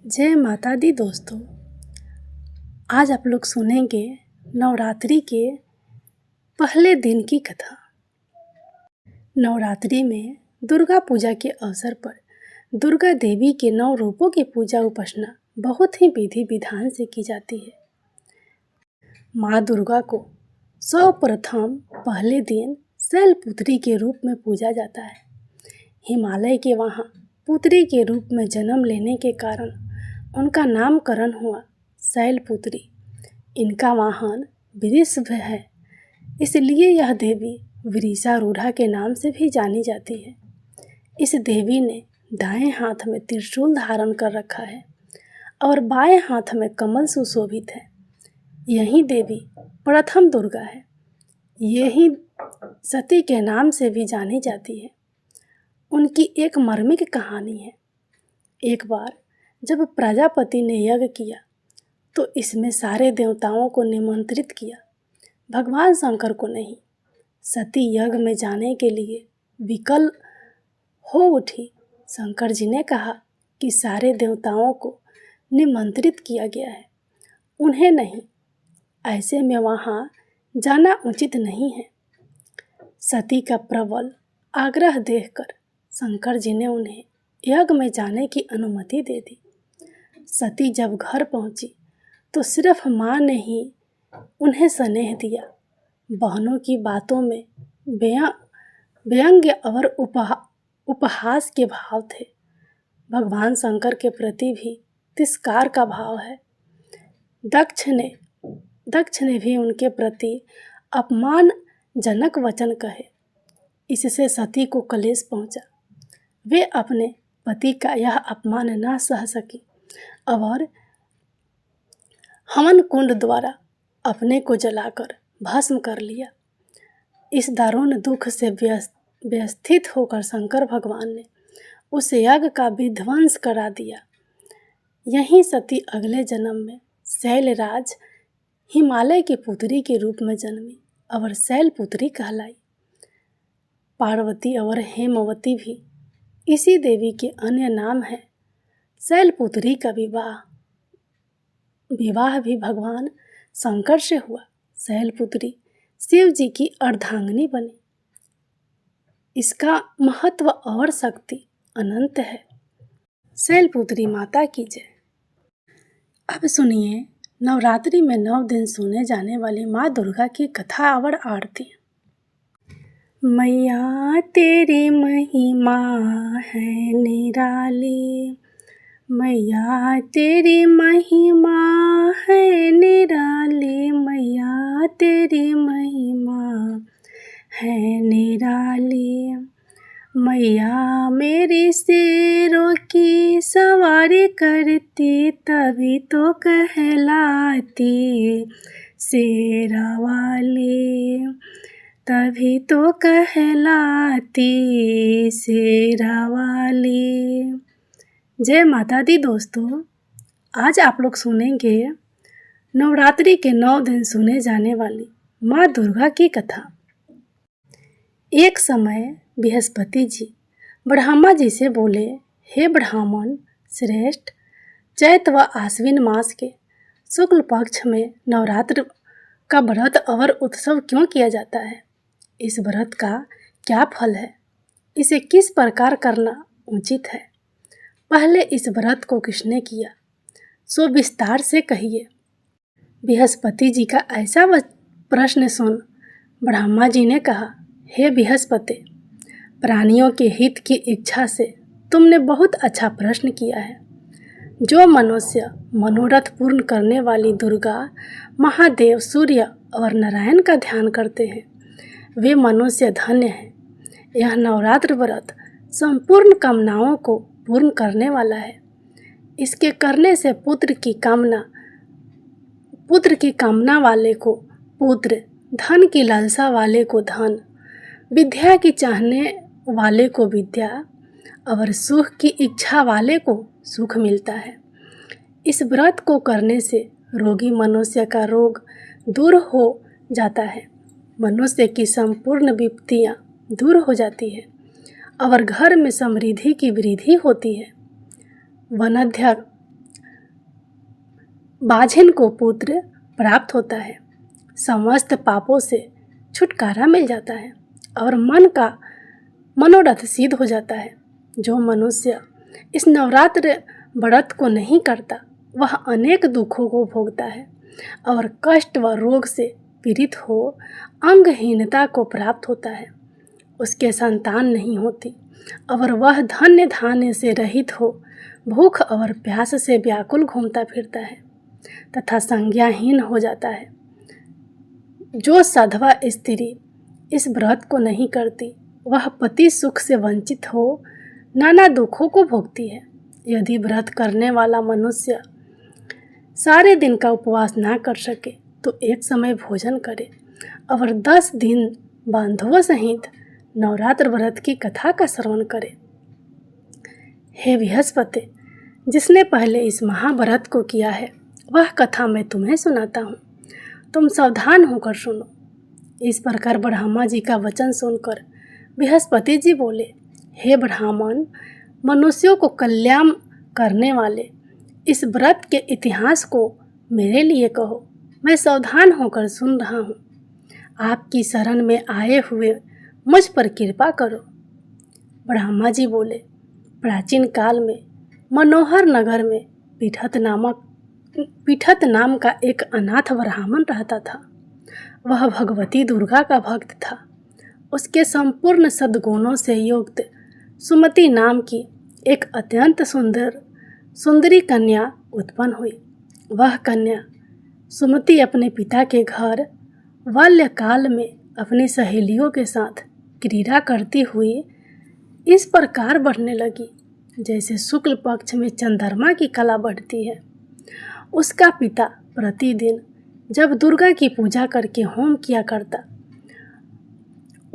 जय माता दी दोस्तों। आज आप लोग सुनेंगे नवरात्रि के पहले दिन की कथा। नवरात्रि में दुर्गा पूजा के अवसर पर दुर्गा देवी के 9 रूपों की पूजा उपासना बहुत ही विधि विधान से की जाती है। माँ दुर्गा को सर्वप्रथम पहले दिन शैलपुत्री के रूप में पूजा जाता है। हिमालय के वहाँ पुत्री के रूप में जन्म लेने के कारण उनका नामकरण हुआ शैलपुत्री। इनका वाहन वृषभ है, इसलिए यह देवी वृषारूढ़ा के नाम से भी जानी जाती है। इस देवी ने दाएं हाथ में त्रिशूल धारण कर रखा है और बाएं हाथ में कमल सुशोभित है। यही देवी प्रथम दुर्गा है। यही सती के नाम से भी जानी जाती है। उनकी एक मर्मिक कहानी है। एक बार जब प्रजापति ने यज्ञ किया तो इसमें सारे देवताओं को निमंत्रित किया, भगवान शंकर को नहीं। सती यज्ञ में जाने के लिए विकल हो उठी। शंकर जी ने कहा कि सारे देवताओं को निमंत्रित किया गया है, उन्हें नहीं, ऐसे में वहाँ जाना उचित नहीं है। सती का प्रबल आग्रह देखकर शंकर जी ने उन्हें यज्ञ में जाने की अनुमति दे दी। सती जब घर पहुंची तो सिर्फ माँ ने ही उन्हें स्नेह दिया। बहनों की बातों में व्यंग्य और उपहास के भाव थे। भगवान शंकर के प्रति भी तिरस्कार का भाव है। दक्ष ने भी उनके प्रति अपमानजनक वचन कहे। इससे सती को क्लेश पहुंचा। वे अपने पति का यह अपमान न सह सकी और हवन कुंड द्वारा अपने को जलाकर भस्म कर लिया। इस दारुण दुख से व्यथित होकर शंकर भगवान ने उस यज्ञ का विध्वंस करा दिया। यहीं सती अगले जन्म में शैलराज हिमालय की पुत्री के रूप में जन्मी और शैलपुत्री कहलाई। पार्वती और हेमवती भी इसी देवी के अन्य नाम है। शैलपुत्री का विवाह भी भगवान शंकर से हुआ। शैलपुत्री शिव जी की अर्धांगिनी बनी। इसका महत्व और शक्ति अनंत है। शैलपुत्री माता की जय। अब सुनिए नवरात्रि में 9 दिन सुने जाने वाली माँ दुर्गा की कथा और आरती। मैया तेरी महिमा है निराली, मैया तेरी महिमा है निराली, मैया तेरी महिमा है निराली। मैया मेरी शेरों की सवारी करती तभी तो कहलाती शेरा वाली, तभी तो कहलाती शेरा वाली। जय माता दी दोस्तों। आज आप लोग सुनेंगे नवरात्रि के 9 दिन सुने जाने वाली माँ दुर्गा की कथा। एक समय बृहस्पति जी ब्रह्मा जी से बोले, हे ब्राह्मण श्रेष्ठ, चैत व आश्विन मास के शुक्ल पक्ष में नवरात्र का व्रत और उत्सव क्यों किया जाता है? इस व्रत का क्या फल है? इसे किस प्रकार करना उचित है? पहले इस व्रत को किसने किया, सो विस्तार से कहिए। बृहस्पति जी का ऐसा प्रश्न सुन ब्रह्मा जी ने कहा, हे बृहस्पति, प्राणियों के हित की इच्छा से तुमने बहुत अच्छा प्रश्न किया है। जो मनुष्य मनोरथ पूर्ण करने वाली दुर्गा, महादेव, सूर्य और नारायण का ध्यान करते हैं, वे मनुष्य धन्य हैं। यह नवरात्र व्रत संपूर्ण कामनाओं को पूर्ण करने वाला है। इसके करने से पुत्र की कामना वाले को पुत्र, धन की लालसा वाले को धन, विद्या की चाहने वाले को विद्या और सुख की इच्छा वाले को सुख मिलता है। इस व्रत को करने से रोगी मनुष्य का रोग दूर हो जाता है, मनुष्य की संपूर्ण विपत्तियाँ दूर हो जाती है और घर में समृद्धि की वृद्धि होती है। बाझिन को पुत्र प्राप्त होता है, समस्त पापों से छुटकारा मिल जाता है और मन का मनोरथ सिद्ध हो जाता है। जो मनुष्य इस नवरात्र व्रत को नहीं करता वह अनेक दुखों को भोगता है और कष्ट व रोग से पीड़ित हो अंगहीनता को प्राप्त होता है। उसके संतान नहीं होती और वह धन्य धान्य से रहित हो भूख और प्यास से व्याकुल घूमता फिरता है तथा संज्ञाहीन हो जाता है। जो साधवा स्त्री इस व्रत को नहीं करती वह पति सुख से वंचित हो नाना दुखों को भोगती है। यदि व्रत करने वाला मनुष्य सारे दिन का उपवास ना कर सके तो एक समय भोजन करे और 10 दिन बांधवों सहित नवरात्र व्रत की कथा का श्रवण करे। हे बृहस्पति, जिसने पहले इस महाव्रत को किया है वह कथा मैं तुम्हें सुनाता हूँ, तुम सावधान होकर सुनो। इस प्रकार ब्रह्मा जी का वचन सुनकर बृहस्पति जी बोले, हे ब्राह्मण, मनुष्यों को कल्याण करने वाले इस व्रत के इतिहास को मेरे लिए कहो, मैं सावधान होकर सुन रहा हूँ। आपकी शरण में आए हुए मुझ पर कृपा करो। ब्रह्मा जी बोले, प्राचीन काल में मनोहर नगर में पीठत नाम का एक अनाथ ब्राह्मण रहता था। वह भगवती दुर्गा का भक्त था। उसके संपूर्ण सद्गुणों से युक्त सुमति नाम की एक अत्यंत सुंदरी कन्या उत्पन्न हुई। वह कन्या सुमति अपने पिता के घर बाल्यकाल में अपनी सहेलियों के साथ क्रीड़ा करती हुई इस प्रकार बढ़ने लगी जैसे शुक्ल पक्ष में चंद्रमा की कला बढ़ती है। उसका पिता प्रतिदिन जब दुर्गा की पूजा करके होम किया करता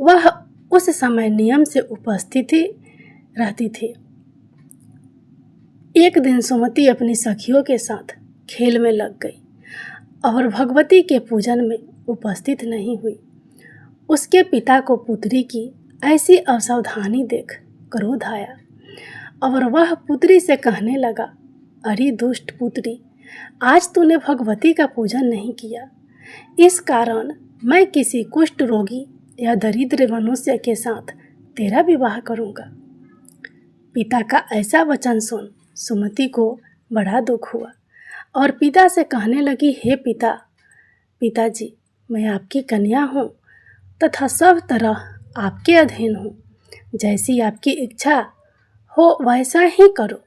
वह उस समय नियम से उपस्थित रहती थी। एक दिन सुमति अपनी सखियों के साथ खेल में लग गई और भगवती के पूजन में उपस्थित नहीं हुई। उसके पिता को पुत्री की ऐसी असावधानी देख क्रोध आया और वह पुत्री से कहने लगा, अरे दुष्ट पुत्री, आज तूने भगवती का पूजन नहीं किया, इस कारण मैं किसी कुष्ठ रोगी या दरिद्र मनुष्य के साथ तेरा विवाह करूँगा। पिता का ऐसा वचन सुन सुमति को बड़ा दुख हुआ और पिता से कहने लगी, हे पिताजी, मैं आपकी कन्या हूँ तथा सब तरह आपके अधीन हूँ। जैसी आपकी इच्छा हो वैसा ही करो।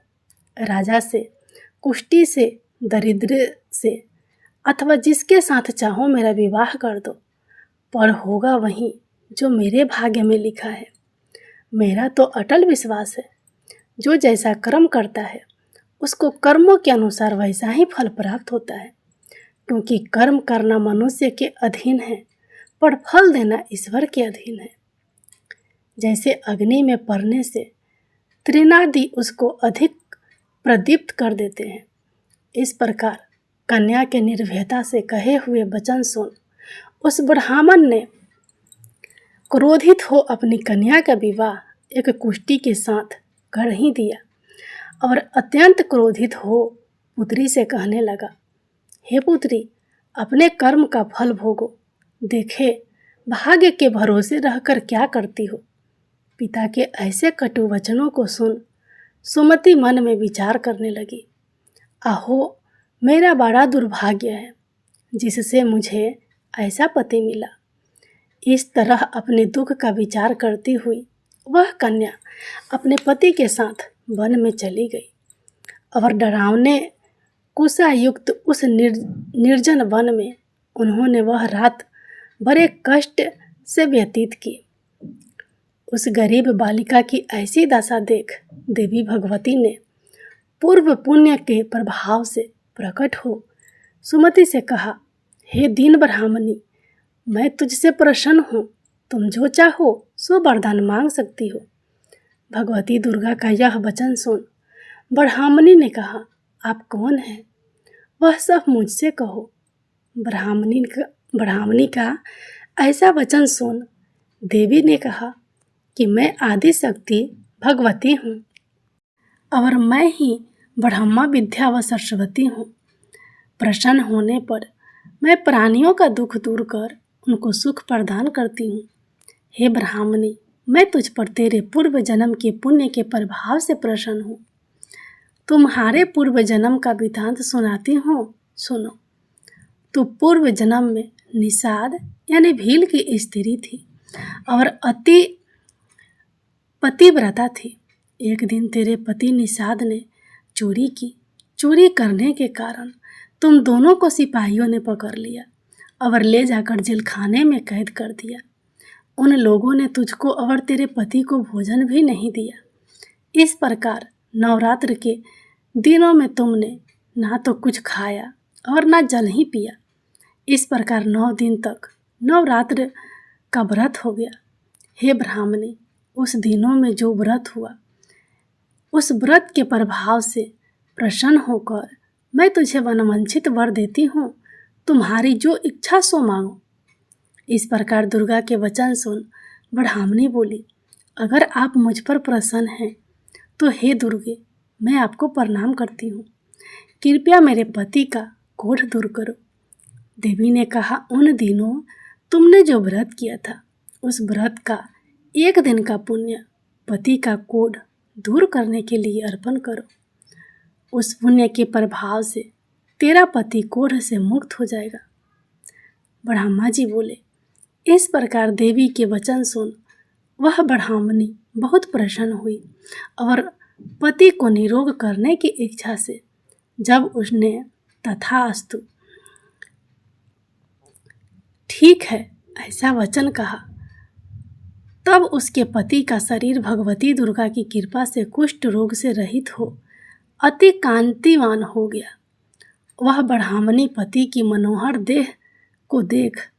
राजा से, कुष्ठी से, दरिद्र से अथवा जिसके साथ चाहो मेरा विवाह कर दो, पर होगा वही जो मेरे भाग्य में लिखा है। मेरा तो अटल विश्वास है, जो जैसा कर्म करता है उसको कर्मों के अनुसार वैसा ही फल प्राप्त होता है, क्योंकि कर्म करना मनुष्य के अधीन है पर फल देना ईश्वर के अधीन है। जैसे अग्नि में पड़ने से तृणादि उसको अधिक प्रदीप्त कर देते हैं, इस प्रकार कन्या के निर्भयता से कहे हुए वचन सुन उस ब्राह्मण ने क्रोधित हो अपनी कन्या का विवाह एक कुष्ठी के साथ कर ही दिया और अत्यंत क्रोधित हो पुत्री से कहने लगा, हे पुत्री, अपने कर्म का फल भोगो, देखे भाग्य के भरोसे रहकर क्या करती हो। पिता के ऐसे कटु वचनों को सुन सुमति मन में विचार करने लगी, आहो, मेरा बड़ा दुर्भाग्य है जिससे मुझे ऐसा पति मिला। इस तरह अपने दुख का विचार करती हुई वह कन्या अपने पति के साथ वन में चली गई और डरावने कुशायुक्त उस निर्जन वन में उन्होंने वह रात बड़े कष्ट से व्यतीत की। उस गरीब बालिका की ऐसी दशा देख देवी भगवती ने पूर्व पुण्य के प्रभाव से प्रकट हो सुमति से कहा, हे दीन ब्राह्मणी, मैं तुझसे प्रसन्न हूँ, तुम जो चाहो सो वरदान मांग सकती हो। भगवती दुर्गा का यह वचन सुन ब्राह्मणी ने कहा, आप कौन हैं? वह सब मुझसे कहो। ब्राह्मणी का ऐसा वचन सुन देवी ने कहा कि मैं आदि शक्ति भगवती हूँ और मैं ही ब्रह्मा विद्या व सरस्वती हूँ। प्रसन्न होने पर मैं प्राणियों का दुख दूर कर उनको सुख प्रदान करती हूँ। हे ब्राह्मणी, मैं तुझ पर तेरे पूर्व जन्म के पुण्य के प्रभाव से प्रसन्न हूँ। तुम्हारे पूर्व जन्म का वृतांत सुनाती हूँ, सुनो। तो पूर्व जन्म में निषाद यानी भील की स्त्री थी और अति पतिव्रता थी। एक दिन तेरे पति निषाद ने चोरी की। चोरी करने के कारण तुम दोनों को सिपाहियों ने पकड़ लिया और ले जाकर जेलखाने में कैद कर दिया। उन लोगों ने तुझको और तेरे पति को भोजन भी नहीं दिया। इस प्रकार नवरात्र के दिनों में तुमने ना तो कुछ खाया और ना जल ही पिया। इस प्रकार 9 दिन तक नवरात्र का व्रत हो गया। हे ब्राह्मणी, उस दिनों में जो व्रत हुआ, उस व्रत के प्रभाव से प्रसन्न होकर मैं तुझे मनवांछित वर देती हूँ। तुम्हारी जो इच्छा सो मांगो। इस प्रकार दुर्गा के वचन सुन ब्राह्मणी बोली, अगर आप मुझ पर प्रसन्न हैं तो हे दुर्गे, मैं आपको प्रणाम करती हूँ। कृपया मेरे पति का कोढ़ दूर करो। देवी ने कहा, उन दिनों तुमने जो व्रत किया था, उस व्रत का 1 दिन का पुण्य पति का कोढ़ दूर करने के लिए अर्पण करो। उस पुण्य के प्रभाव से तेरा पति कोढ़ से मुक्त हो जाएगा। ब्रह्मा जी बोले। इस प्रकार देवी के वचन सुन वह ब्राह्मणी बहुत प्रसन्न हुई और पति को निरोग करने की इच्छा से जब उसने तथास्तु, ठीक है, ऐसा वचन कहा, तब उसके पति का शरीर भगवती दुर्गा की कृपा से कुष्ठ रोग से रहित हो अति कांतिवान हो गया। वह ब्राह्मणी पति की मनोहर देह को देख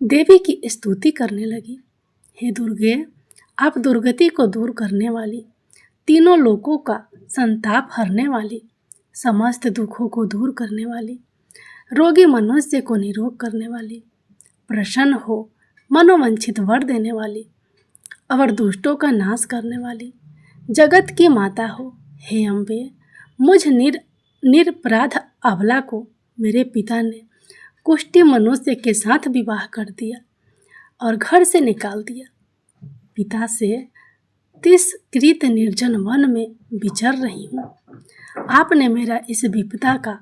देवी की स्तुति करने लगी। हे दुर्गे, आप दुर्गति को दूर करने वाली, तीनों लोकों का संताप हरने वाली, समस्त दुखों को दूर करने वाली, रोगी मनुष्य को निरोग करने वाली, प्रसन्न हो मनोवांछित वर देने वाली और दुष्टों का नाश करने वाली, जगत की माता हो। हे अम्बे, मुझ निरपराध अबला को मेरे पिता ने कुष्ठी मनुष्य के साथ विवाह कर दिया और घर से निकाल दिया। पिता से तिरस्कृत निर्जन वन में विचर रही हूँ। आपने मेरा इस विपदा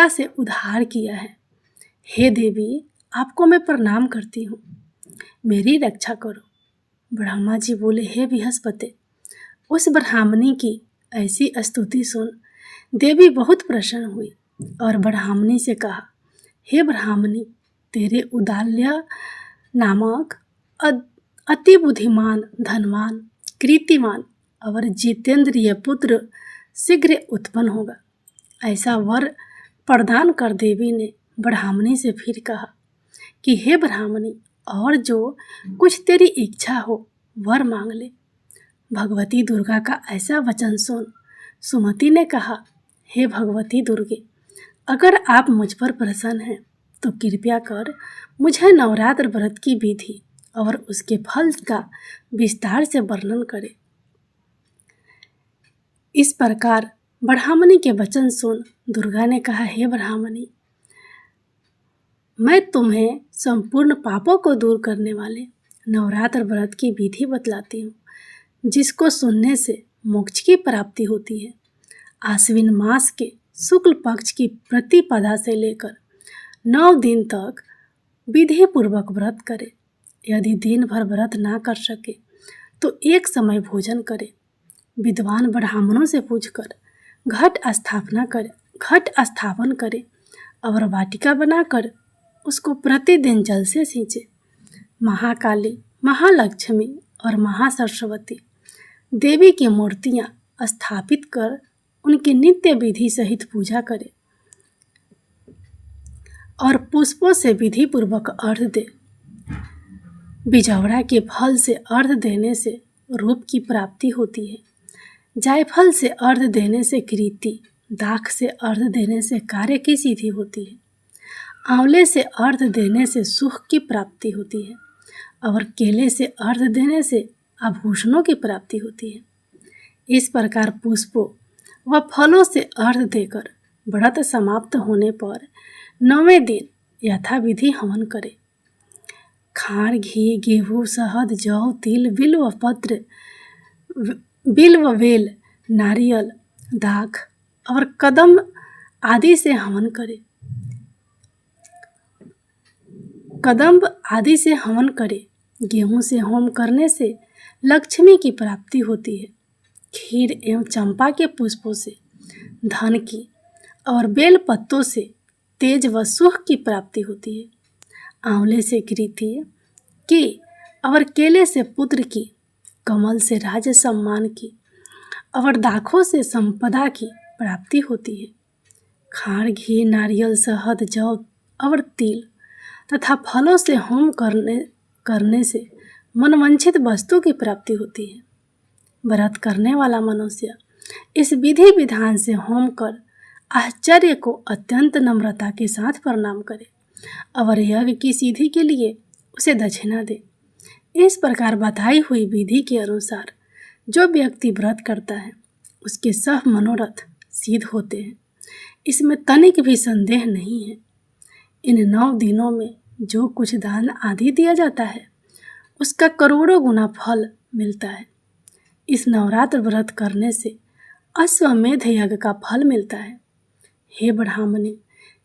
से उद्धार किया है। हे देवी, आपको मैं प्रणाम करती हूँ, मेरी रक्षा करो। ब्रह्मा जी बोले, हे बृहस्पति, उस ब्राह्मणी की ऐसी स्तुति सुन देवी बहुत प्रसन्न हुई और ब्राह्मणी से कहा, हे ब्राह्मणी, तेरे उदाल्य नामक अति बुद्धिमान, धनवान, कीर्तिमान और जितेंद्रिय पुत्र शीघ्र उत्पन्न होगा। ऐसा वर प्रदान कर देवी ने ब्राह्मणी से फिर कहा कि हे ब्राह्मणी, और जो कुछ तेरी इच्छा हो वर मांग ले। भगवती दुर्गा का ऐसा वचन सुन सुमति ने कहा, हे भगवती दुर्गे, अगर आप मुझ पर प्रसन्न हैं तो कृपया कर मुझे नवरात्र व्रत की विधि और उसके फल का विस्तार से वर्णन करें। इस प्रकार ब्राह्मणी के वचन सुन दुर्गा ने कहा, हे ब्राह्मणी, मैं तुम्हें संपूर्ण पापों को दूर करने वाले नवरात्र व्रत की विधि बतलाती हूँ, जिसको सुनने से मोक्ष की प्राप्ति होती है। आश्विन मास के शुक्ल पक्ष की प्रतिपदा से लेकर 9 दिन तक विधि पूर्वक व्रत करे। यदि दिन भर व्रत ना कर सके तो एक समय भोजन करे। विद्वान ब्राह्मणों से पूछकर घट स्थापन करे और वाटिका बनाकर उसको प्रतिदिन जल से सींचे। महाकाली, महालक्ष्मी और महासरस्वती देवी की मूर्तियाँ स्थापित कर उनकी नित्य विधि सहित पूजा करे और पुष्पों से विधि पूर्वक अर्घ दे। बिजौड़ा के फल से अर्घ देने से रूप की प्राप्ति होती है। जायफल से अर्घ देने से कीर्ति, दाख से अर्घ देने से कार्य की सिद्धि होती है, आंवले से अर्घ देने से सुख की प्राप्ति होती है और केले से अर्घ देने से आभूषणों की प्राप्ति होती है। इस प्रकार पुष्पों व फलों से अर्घ देकर व्रत समाप्त होने पर 9वें दिन यथाविधि हवन करे। खांड, घी, गेहूँ, शहद, जौ, तिल, बिल्व पत्र, बिल्व वेल, नारियल, दाख और कदम आदि से हवन करे। कदम्ब आदि से हवन करे। गेहूँ से होम करने से लक्ष्मी की प्राप्ति होती है। खीर एवं चंपा के पुष्पों से धन की और बेल पत्तों से तेज व सुख की प्राप्ति होती है। आंवले से कृति की और केले से पुत्र की, कमल से राज सम्मान की और दाखों से संपदा की प्राप्ति होती है। खांड, घी, नारियल, शहद, जौ और तिल तथा फलों से होम करने से मनवांछित वस्तु की प्राप्ति होती है। व्रत करने वाला मनुष्य इस विधि विधान से होम कर आश्चर्य को अत्यंत नम्रता के साथ प्रणाम करे और यज्ञ की सिद्धि के लिए उसे दक्षिणा दे। इस प्रकार बताई हुई विधि के अनुसार जो व्यक्ति व्रत करता है उसके सब मनोरथ सिद्ध होते हैं। इसमें तनिक भी संदेह नहीं है। इन 9 दिनों में जो कुछ दान आदि दिया जाता है उसका करोड़ों गुना फल मिलता है। इस नवरात्र व्रत करने से अश्वमेध यज्ञ का फल मिलता है। हे ब्राह्मणी,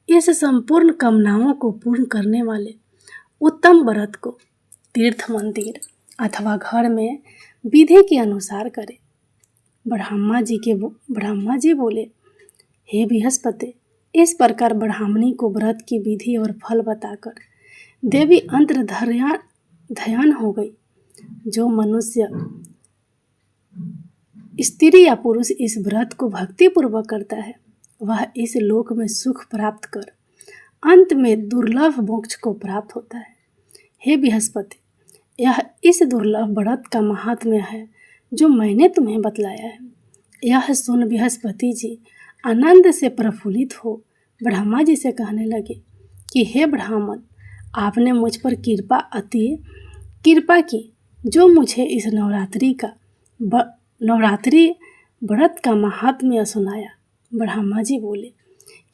इस संपूर्ण कामनाओं को पूर्ण करने वाले उत्तम व्रत को तीर्थ, मंदिर अथवा घर में विधि के अनुसार करें। ब्रह्मा जी बोले, हे बृहस्पति, इस प्रकार ब्राह्मणी को व्रत की विधि और फल बताकर देवी अंतर ध्यान हो गई। जो मनुष्य, स्त्री या पुरुष इस व्रत को भक्ति पूर्वक करता है वह इस लोक में सुख प्राप्त कर अंत में दुर्लभ मोक्ष को प्राप्त होता है। हे बृहस्पति, यह इस दुर्लभ व्रत का महात्म्य है जो मैंने तुम्हें बतलाया है। यह सुन बृहस्पति जी आनंद से प्रफुल्लित हो ब्रह्मा जी से कहने लगे कि हे ब्राह्मण, आपने मुझ पर कृपा की जो मुझे इस नवरात्रि व्रत का महात्म्य सुनाया। ब्रह्मा जी बोले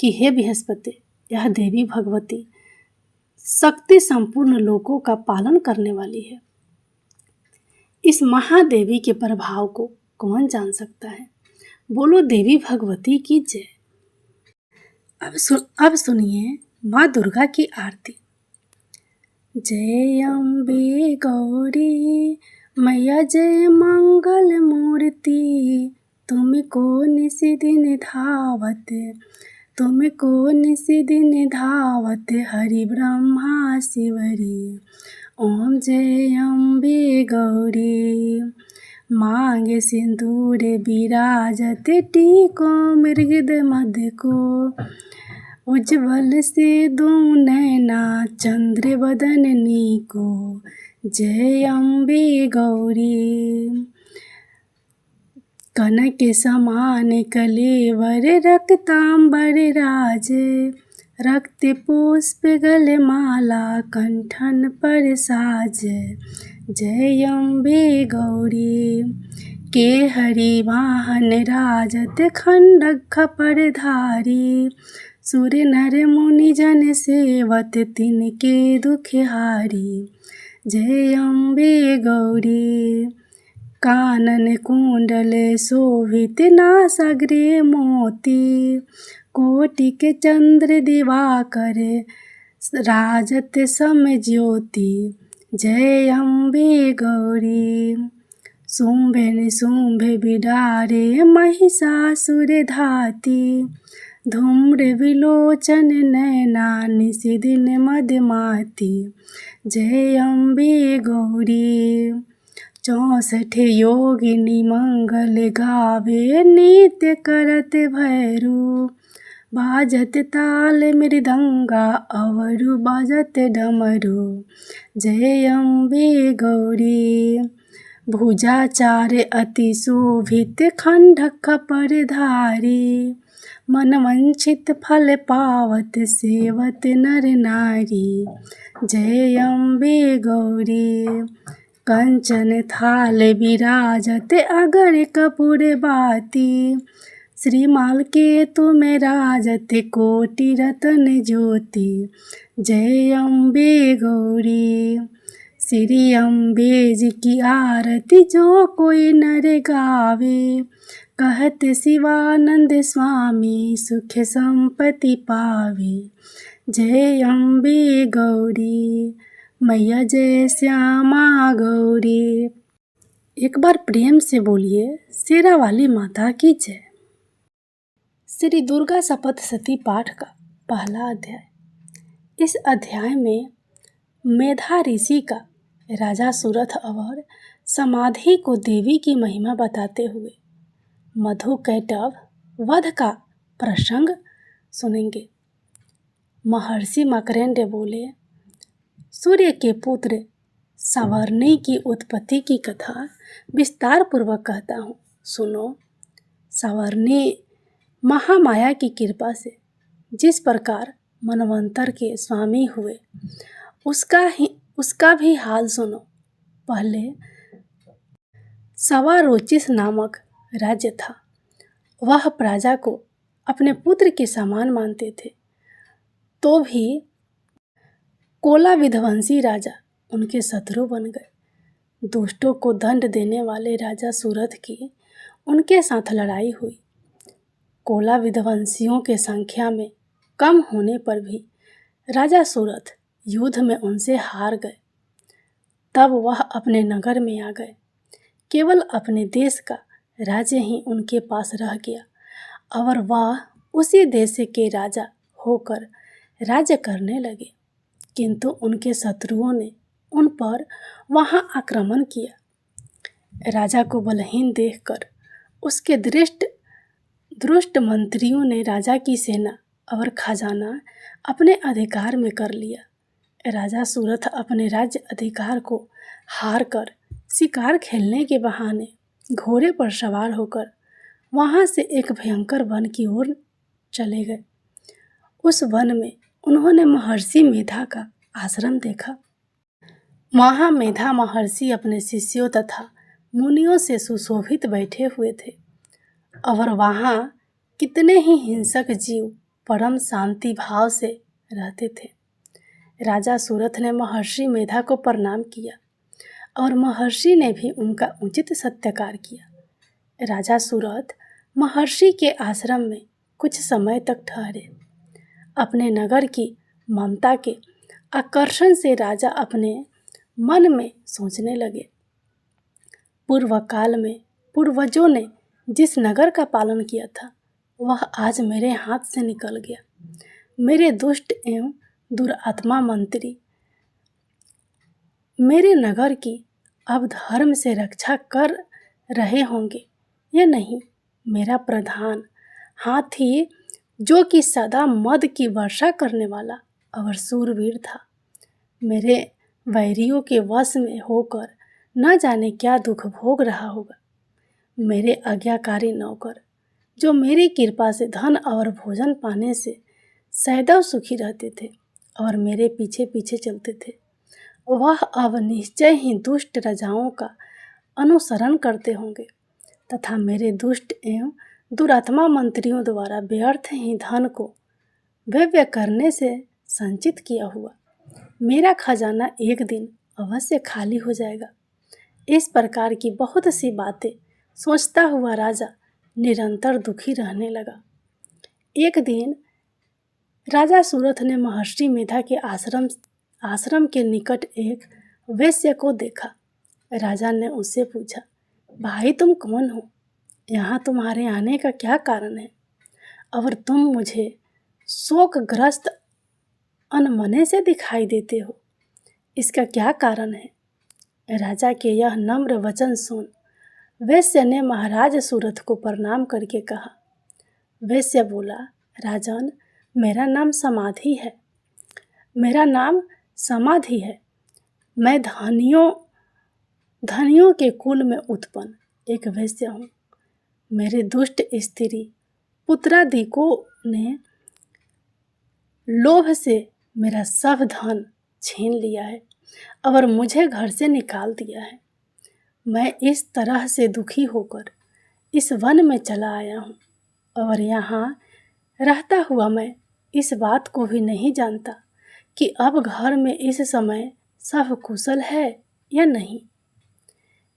कि हे बृहस्पति, यह देवी भगवती शक्ति संपूर्ण लोकों का पालन करने वाली है। इस महादेवी के प्रभाव को कौन जान सकता है? बोलो देवी भगवती की जय। अब सुनिए माँ दुर्गा की आरती। जय अम्बे गौरी मैया, जय मंगल मूर्ति, तुमको निशिदिन धावत हरि ब्रह्मा शिवरी। ओम जय अम्बे गौरी, मांगे सिंदूर विराजत टीको मृगद मध्य को, उज्ज्वल से दो नैना चंद्र बदन नीको। जय अम्बे गौरी, कनक समान कलेवर रक्तांबर राजे, रक्त पुष्प गल माला कंठन पर साजे। जय अम्बे गौरी, के हरि वाहन राजत खंडक खपर धारी, सुर नर मुनि जन सेवत तिनके दुख हारी। जय अम्बे गौरी, कानन कुंडल शोभित नासाग्रे मोती, कोटि के चंद्र दिवाकर राजत सम ज्योति। जय अम्बे गौरी, शुंभे निशुंभ बिडारे महिषासुर धाती, धूम्र विलोचन नैना निशिदिन मदमाती। जय अम्बे गौरी, 64 योगिनी मंगल गावे नित्य करत भैरू, बाजत ताल मृदंगा अवरु बाजत डमरू। जय अम्बे गौरी, भुजाचार अति शोभित खंडक खपर धारी, मनवंचित फल पावत सेवत नर नारी। जय अम्बे गौरी, कंचन थाल विराजत अगर कपूर बाती, श्रीमाल के तुम राजत कोटि रतन ज्योति, जय अम्बे गौरी। श्री अम्बे जी की आरती जो कोई नर गावे, कहत शिवानंद स्वामी सुख संपत्ति पावे। जय अम्बे गौरी, मैया जय श्यामा गौरी। एक बार प्रेम से बोलिए शेरा वाली माता की जय। श्री दुर्गा सप्तशती पाठ का पहला अध्याय। इस अध्याय में मेधा ऋषि का राजा सुरथ और समाधि को देवी की महिमा बताते हुए मधु कैटभ वध का प्रसंग सुनेंगे। महर्षि मकरंद बोले, सूर्य के पुत्र सवर्णी की उत्पत्ति की कथा विस्तार पूर्वक कहता हूँ, सुनो। सवर्णी महामाया की कृपा से जिस प्रकार मनवंतर के स्वामी हुए उसका भी हाल सुनो। पहले सवारोचिस नामक राज्य था। वह प्रजा को अपने पुत्र के समान मानते थे, तो भी कोला विध्वंसी राजा उनके शत्रु बन गए। दुष्टों को दंड देने वाले राजा सूरथ की उनके साथ लड़ाई हुई। कोला विध्वंसियों के संख्या में कम होने पर भी राजा सूरथ युद्ध में उनसे हार गए। तब वह अपने नगर में आ गए। केवल अपने देश का राज्य ही उनके पास रह गया और वह उसी देश के राजा होकर राज्य करने लगे। किंतु उनके शत्रुओं ने उन पर वहां आक्रमण किया। राजा को बलहीन देखकर उसके दुष्ट मंत्रियों ने राजा की सेना और खजाना अपने अधिकार में कर लिया। राजा सूरथ अपने राज्य अधिकार को हार कर शिकार खेलने के बहाने घोड़े पर सवार होकर वहां से एक भयंकर वन की ओर चले गए। उस वन में उन्होंने महर्षि मेधा का आश्रम देखा। वहां मेधा महर्षि अपने शिष्यों तथा मुनियों से सुशोभित बैठे हुए थे और वहां कितने ही हिंसक जीव परम शांति भाव से रहते थे। राजा सूरथ ने महर्षि मेधा को प्रणाम किया और महर्षि ने भी उनका उचित सत्कार किया। राजा सूरथ महर्षि के आश्रम में कुछ समय तक ठहरे। अपने नगर की ममता के आकर्षण से राजा अपने मन में सोचने लगे, पूर्व काल में पूर्वजों ने जिस नगर का पालन किया था वह आज मेरे हाथ से निकल गया। मेरे दुष्ट एवं दुरात्मा मंत्री मेरे नगर की अब धर्म से रक्षा कर रहे होंगे या नहीं। मेरा प्रधान हाथी जो कि सदा मद की वर्षा करने वाला और शूरवीर था, मेरे वैरियों के वश में होकर न जाने क्या दुख भोग रहा होगा। मेरे आज्ञाकारी नौकर जो मेरी कृपा से धन और भोजन पाने से सदैव सुखी रहते थे और मेरे पीछे पीछे चलते थे, वह अब निश्चय ही दुष्ट राजाओं का अनुसरण करते होंगे तथा मेरे दुष्ट एवं दुरात्मा मंत्रियों द्वारा व्यर्थ ही धन को व्यय करने से संचित किया हुआ मेरा खजाना एक दिन अवश्य खाली हो जाएगा। इस प्रकार की बहुत सी बातें सोचता हुआ राजा निरंतर दुखी रहने लगा। एक दिन राजा सूरथ ने महर्षि मेधा के आश्रम के निकट एक वैश्य को देखा। राजा ने उससे पूछा, भाई तुम कौन हो? यहाँ तुम्हारे आने का क्या कारण है? और तुम मुझे शोकग्रस्त अनमने से दिखाई देते हो, इसका क्या कारण है? राजा के यह नम्र वचन सुन वैश्य ने महाराज सूरथ को प्रणाम करके कहा। वैश्य बोला, राजन, मेरा नाम समाधि है। मैं धनियों के कुल में उत्पन्न एक वैश्य हूँ। मेरे दुष्ट स्त्री पुत्रादिकों ने लोभ से मेरा सब धन छीन लिया है और मुझे घर से निकाल दिया है। मैं इस तरह से दुखी होकर इस वन में चला आया हूँ। और यहाँ रहता हुआ मैं इस बात को भी नहीं जानता कि अब घर में इस समय सब कुशल है या नहीं।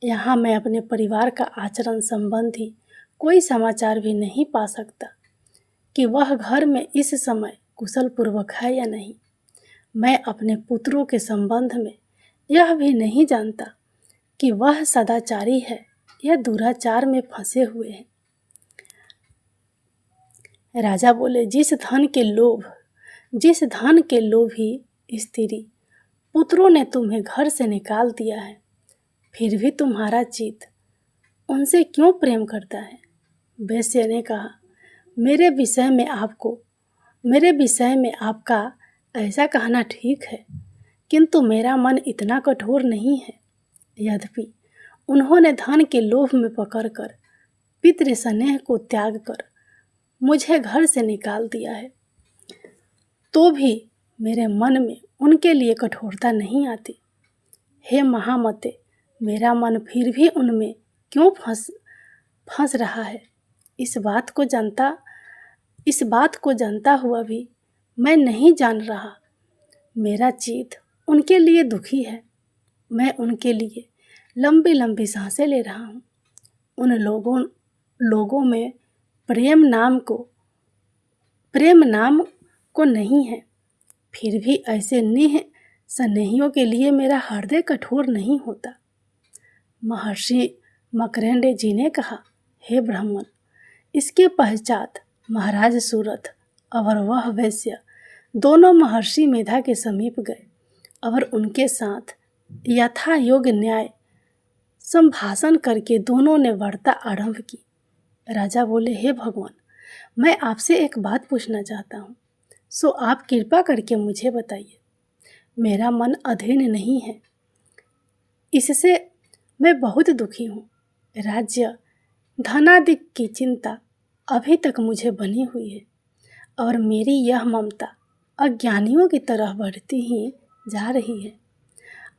यहाँ मैं अपने परिवार का आचरण संबंधी कोई समाचार भी नहीं पा सकता कि वह घर में इस समय कुशल पूर्वक है या नहीं। मैं अपने पुत्रों के संबंध में यह भी नहीं जानता कि वह सदाचारी है या दुराचार में फंसे हुए हैं। राजा बोले, जिस धन के लोभी स्त्री पुत्रों ने तुम्हें घर से निकाल दिया है, फिर भी तुम्हारा चित्त उनसे क्यों प्रेम करता है? वैश्य ने कहा, मेरे विषय में आपका ऐसा कहना ठीक है, किंतु मेरा मन इतना कठोर नहीं है। यद्यपि उन्होंने धन के लोभ में पकड़कर पितृ स्नेह को त्याग कर मुझे घर से निकाल दिया है, तो भी मेरे मन में उनके लिए कठोरता नहीं आती। हे महामते, मेरा मन फिर भी उनमें क्यों फंस रहा है? इस बात को जानता हुआ भी मैं नहीं जान रहा। मेरा चित्त उनके लिए दुखी है। मैं उनके लिए लंबी लंबी सांसें ले रहा हूँ। उन लोगों में प्रेम नाम को नहीं है, फिर भी ऐसे स्नेहियों के लिए मेरा हृदय कठोर नहीं होता। महर्षि मकरंद जी ने कहा, हे ब्राह्मण, इसके पश्चात महाराज सूरथ और वह वैश्य दोनों महर्षि मेधा के समीप गए और उनके साथ यथा योग्य न्याय संभाषण करके दोनों ने वार्ता आरंभ की। राजा बोले, हे भगवान, मैं आपसे एक बात पूछना चाहता हूँ, सो आप कृपा करके मुझे बताइए। मेरा मन अधीन नहीं है, इससे मैं बहुत दुखी हूँ। राज्य धनादि की चिंता अभी तक मुझे बनी हुई है और मेरी यह ममता अज्ञानियों की तरह बढ़ती ही जा रही है।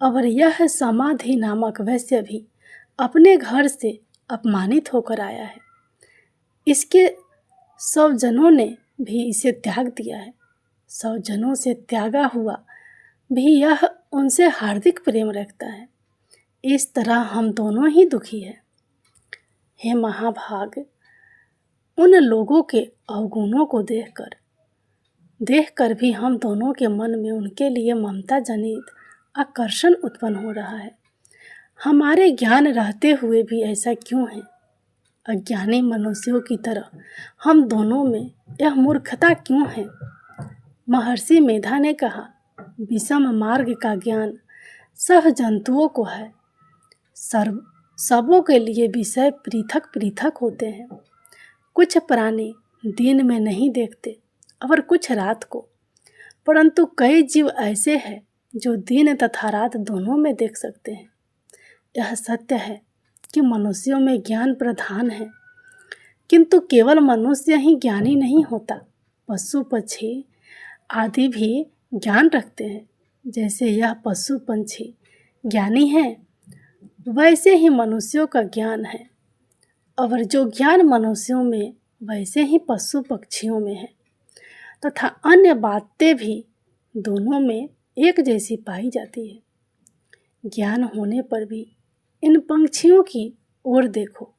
और यह समाधि नामक वैश्य भी अपने घर से अपमानित होकर आया है। इसके सब जनों ने भी इसे त्याग दिया है। सब जनों से त्यागा हुआ भी यह उनसे हार्दिक प्रेम रखता है। इस तरह हम दोनों ही दुखी हैं। हे महाभाग, उन लोगों के अवगुणों को देखकर भी हम दोनों के मन में उनके लिए ममता जनित आकर्षण उत्पन्न हो रहा है। हमारे ज्ञान रहते हुए भी ऐसा क्यों है? अज्ञानी मनुष्यों की तरह हम दोनों में यह मूर्खता क्यों है? महर्षि मेधा ने कहा, विषम मार्ग का ज्ञान सब जंतुओं को है। सबों के लिए विषय पृथक पृथक होते हैं। कुछ प्राणी दिन में नहीं देखते और कुछ रात को, परंतु कई जीव ऐसे हैं जो दिन तथा रात दोनों में देख सकते हैं। यह सत्य है कि मनुष्यों में ज्ञान प्रधान है, किंतु केवल मनुष्य ही ज्ञानी नहीं होता। पशु पक्षी आदि भी ज्ञान रखते हैं। जैसे यह पशु पंछी ज्ञानी है, वैसे ही मनुष्यों का ज्ञान है, और जो ज्ञान मनुष्यों में वैसे ही पशु पक्षियों में है, तथा अन्य बातें भी दोनों में एक जैसी पाई जाती है। ज्ञान होने पर भी इन पंछियों की ओर देखो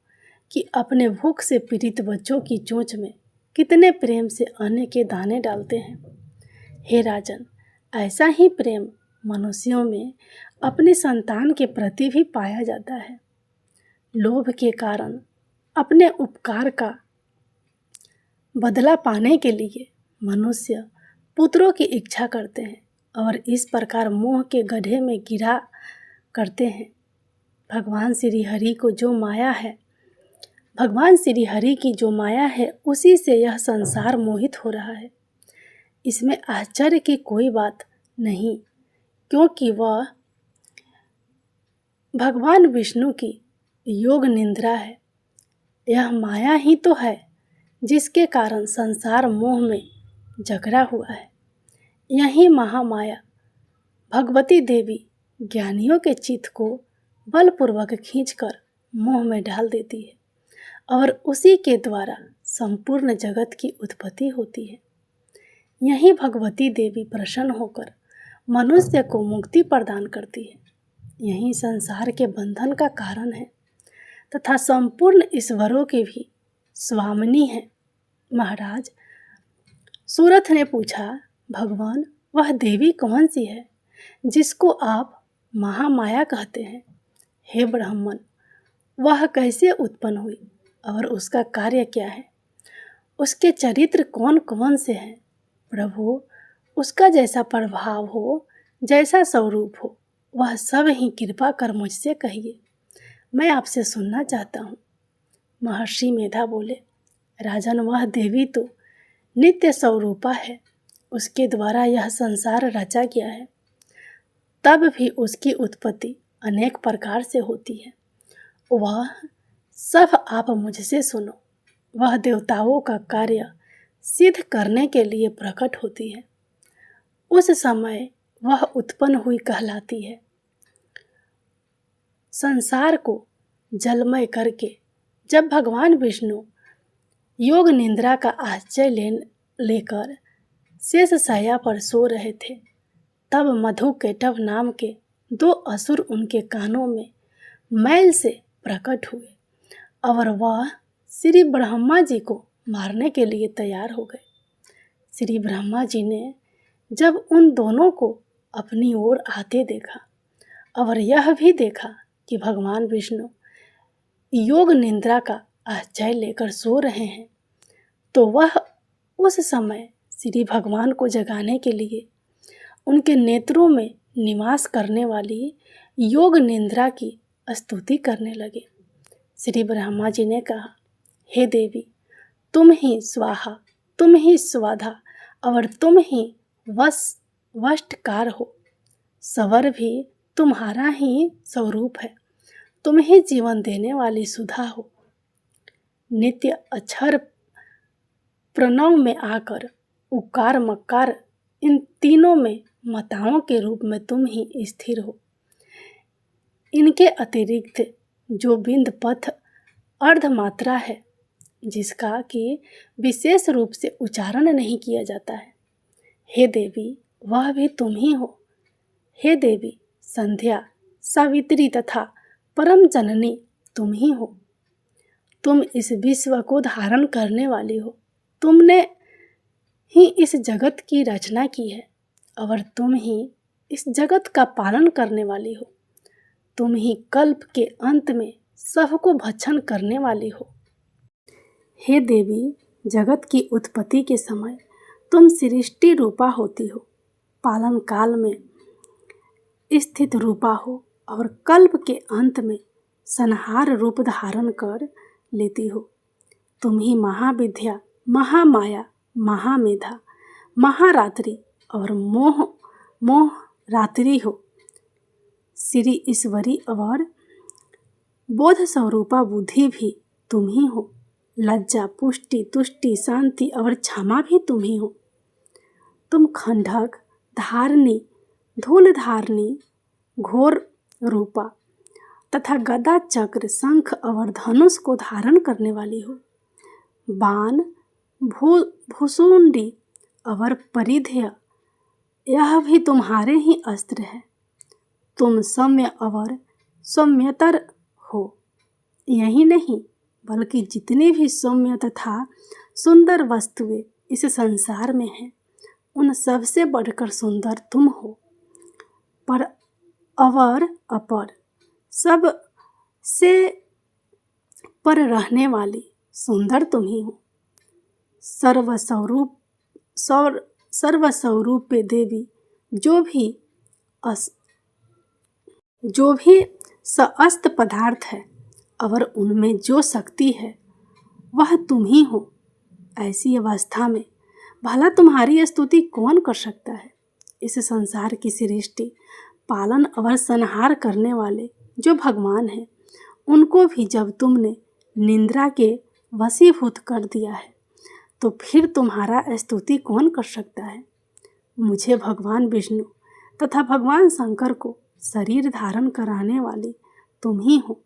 कि अपने भूख से पीड़ित बच्चों की चोंच में कितने प्रेम से अन्न के दाने डालते हैं। हे राजन, ऐसा ही प्रेम मनुष्यों में अपने संतान के प्रति भी पाया जाता है। लोभ के कारण अपने उपकार का बदला पाने के लिए मनुष्य पुत्रों की इच्छा करते हैं और इस प्रकार मोह के गड्ढे में गिरा करते हैं। भगवान श्री हरि की जो माया है, उसी से यह संसार मोहित हो रहा है। इसमें आश्चर्य की कोई बात नहीं, क्योंकि वह भगवान विष्णु की योग निंद्रा है। यह माया ही तो है जिसके कारण संसार मोह में जकड़ा हुआ है। यही महामाया भगवती देवी ज्ञानियों के चित्त को बलपूर्वक खींचकर मोह में डाल देती है और उसी के द्वारा संपूर्ण जगत की उत्पत्ति होती है। यही भगवती देवी प्रसन्न होकर मनुष्य को मुक्ति प्रदान करती है। यही संसार के बंधन का कारण है तथा संपूर्ण ईश्वरों के भी स्वामिनी है। महाराज, सूरथ ने पूछा, भगवान, वह देवी कौन सी है जिसको आप महामाया कहते हैं? हे ब्राह्मण, वह कैसे उत्पन्न हुई और उसका कार्य क्या है? उसके चरित्र कौन कौन से हैं? प्रभु, उसका जैसा प्रभाव हो, जैसा स्वरूप हो, वह सब ही कृपा कर मुझसे कहिए, मैं आपसे सुनना चाहता हूँ। महर्षि मेधा बोले, राजन, वह देवी तो नित्य स्वरूपा है। उसके द्वारा यह संसार रचा गया है। तब भी उसकी उत्पत्ति अनेक प्रकार से होती है। वह सब आप मुझसे सुनो। वह देवताओं का कार्य सिद्ध करने के लिए प्रकट होती है। उस समय वह उत्पन्न हुई कहलाती है। संसार को जलमय करके जब भगवान विष्णु योग निद्रा का आश्रय लेकर शेष शैया पर सो रहे थे, तब मधुकैटभ नाम के 2 असुर उनके कानों में मैल से प्रकट हुए और वह श्री ब्रह्मा जी को मारने के लिए तैयार हो गए। श्री ब्रह्मा जी ने जब उन दोनों को अपनी ओर आते देखा और यह भी देखा कि भगवान विष्णु योग निद्रा का आश्रय लेकर सो रहे हैं, तो वह उस समय श्री भगवान को जगाने के लिए उनके नेत्रों में निवास करने वाली योग निद्रा की स्तुति करने लगे। श्री ब्रह्मा जी ने कहा, हे देवी, तुम ही स्वाहा, तुम ही स्वाधा और तुम ही वष्टकार हो। सवर भी तुम्हारा ही स्वरूप है। तुम ही जीवन देने वाली सुधा हो। नित्य अक्षर प्रणव में आकर उकार मकार इन तीनों में माताओं के रूप में तुम ही स्थिर हो। इनके अतिरिक्त जो बिंद पथ अर्धमात्रा है, जिसका कि विशेष रूप से उच्चारण नहीं किया जाता है, हे देवी, वह भी तुम ही हो। हे देवी, संध्या, सावित्री तथा परम जननी तुम ही हो। तुम इस विश्व को धारण करने वाली हो। तुमने ही इस जगत की रचना की है और तुम ही इस जगत का पालन करने वाली हो। तुम ही कल्प के अंत में सबको भक्षण करने वाली हो। हे देवी, जगत की उत्पत्ति के समय तुम सृष्टि रूपा होती हो, पालन काल में स्थित रूपा हो और कल्प के अंत में संहार रूप धारण कर लेती हो। तुम ही महाविद्या, महामाया, महामेधा, महारात्रि और मोह रात्रि हो। श्री ईश्वरी और बोध स्वरूपा बुद्धि भी तुम ही हो। लज्जा, पुष्टि, तुष्टि, शांति और क्षमा भी तुम ही हो। तुम खंडक धारणी, धूल धारणी, घोर रूपा तथा गदा, चक्र, शंख और धनुष को धारण करने वाली हो। बाण, भूसुंडी और परिधेय, यह भी तुम्हारे ही अस्त्र है। तुम सौम्य और सौम्यतर हो। यही नहीं, बल्कि जितनी भी सौम्य तथा सुंदर वस्तुएं इस संसार में हैं, उन सबसे बढ़कर सुंदर तुम हो। पर अवर अपर, सब से पर रहने वाली सुंदर तुम ही हो। सर्वस्वरूप देवी, जो भी सअस्त पदार्थ है और उनमें जो शक्ति है, वह तुम ही हो। ऐसी अवस्था में भला तुम्हारी स्तुति कौन कर सकता है? इस संसार की सृष्टि, पालन और संहार करने वाले जो भगवान हैं, उनको भी जब तुमने निंद्रा के वशीभूत कर दिया है, तो फिर तुम्हारा स्तुति कौन कर सकता है? मुझे भगवान विष्णु तथा भगवान शंकर को शरीर धारण कराने वाली तुम ही हो।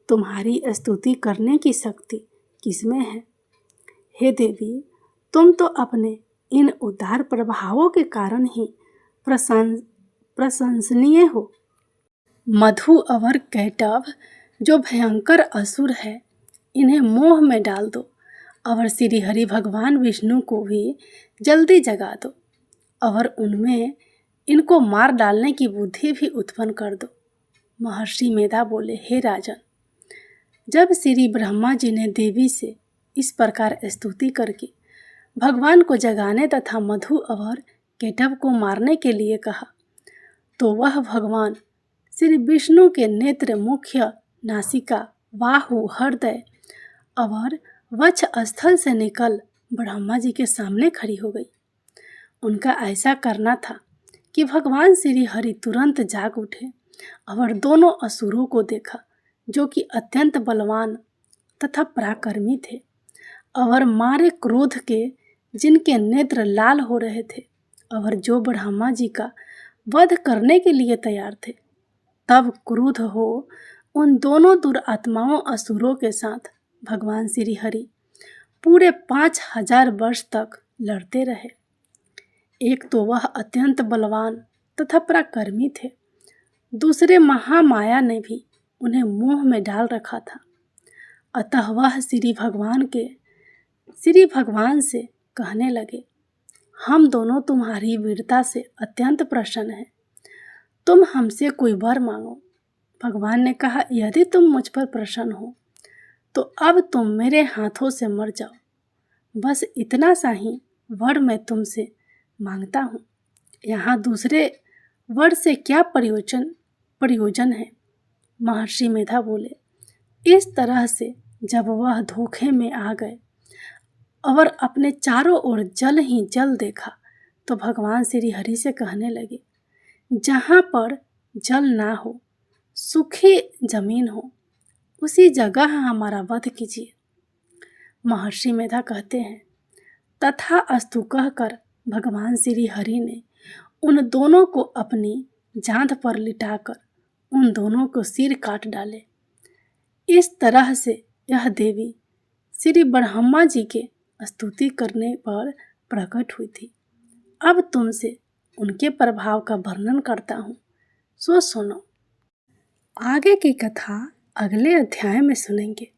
तुम्हारी स्तुति करने की शक्ति किसमें है? हे देवी, तुम तो अपने इन उदार प्रभावों के कारण ही प्रशंसनीय हो। मधु और कैटभ जो भयंकर असुर है, इन्हें मोह में डाल दो और श्री हरि भगवान विष्णु को भी जल्दी जगा दो और उनमें इनको मार डालने की बुद्धि भी उत्पन्न कर दो। महर्षि मेधा बोले, हे राजन, जब श्री ब्रह्मा जी ने देवी से इस प्रकार स्तुति करके भगवान को जगाने तथा मधु और कैटभ को मारने के लिए कहा, तो वह भगवान श्री विष्णु के नेत्र, मुख्य, नासिका, बाहु, हृदय और वक्ष स्थल से निकल ब्रह्मा जी के सामने खड़ी हो गई। उनका ऐसा करना था कि भगवान श्री हरि तुरंत जाग उठे और दोनों असुरों को देखा, जो कि अत्यंत बलवान तथा पराक्रमी थे और मारे क्रोध के जिनके नेत्र लाल हो रहे थे और जो ब्रह्मा जी का वध करने के लिए तैयार थे। तब क्रुद्ध हो उन दोनों दुरात्माओं असुरों के साथ भगवान श्री हरि पूरे 5000 वर्ष तक लड़ते रहे। एक तो वह अत्यंत बलवान तथा पराक्रमी थे, दूसरे महामाया ने भी उन्हें मोह में डाल रखा था। अतः वह श्री भगवान से कहने लगे, हम दोनों तुम्हारी वीरता से अत्यंत प्रसन्न हैं, तुम हमसे कोई वर मांगो। भगवान ने कहा, यदि तुम मुझ पर प्रसन्न हो तो अब तुम मेरे हाथों से मर जाओ, बस इतना सा ही वर मैं तुमसे मांगता हूँ। यहाँ दूसरे वर से क्या प्रयोजन है। महर्षि मेधा बोले, इस तरह से जब वह धोखे में आ गए और अपने चारों ओर जल ही जल देखा, तो भगवान श्री हरि से कहने लगे, जहाँ पर जल ना हो, सूखी जमीन हो, उसी जगह हमारा वध कीजिए। महर्षि मेधा कहते हैं, तथा अस्तु कहकर भगवान श्री हरि ने उन दोनों को अपनी जांघ पर लिटाकर उन दोनों को सिर काट डाले। इस तरह से यह देवी श्री ब्रह्मा जी के स्तुति करने पर प्रकट हुई थी। अब तुमसे उनके प्रभाव का वर्णन करता हूँ, सो सुनो। आगे की कथा अगले अध्याय में सुनेंगे।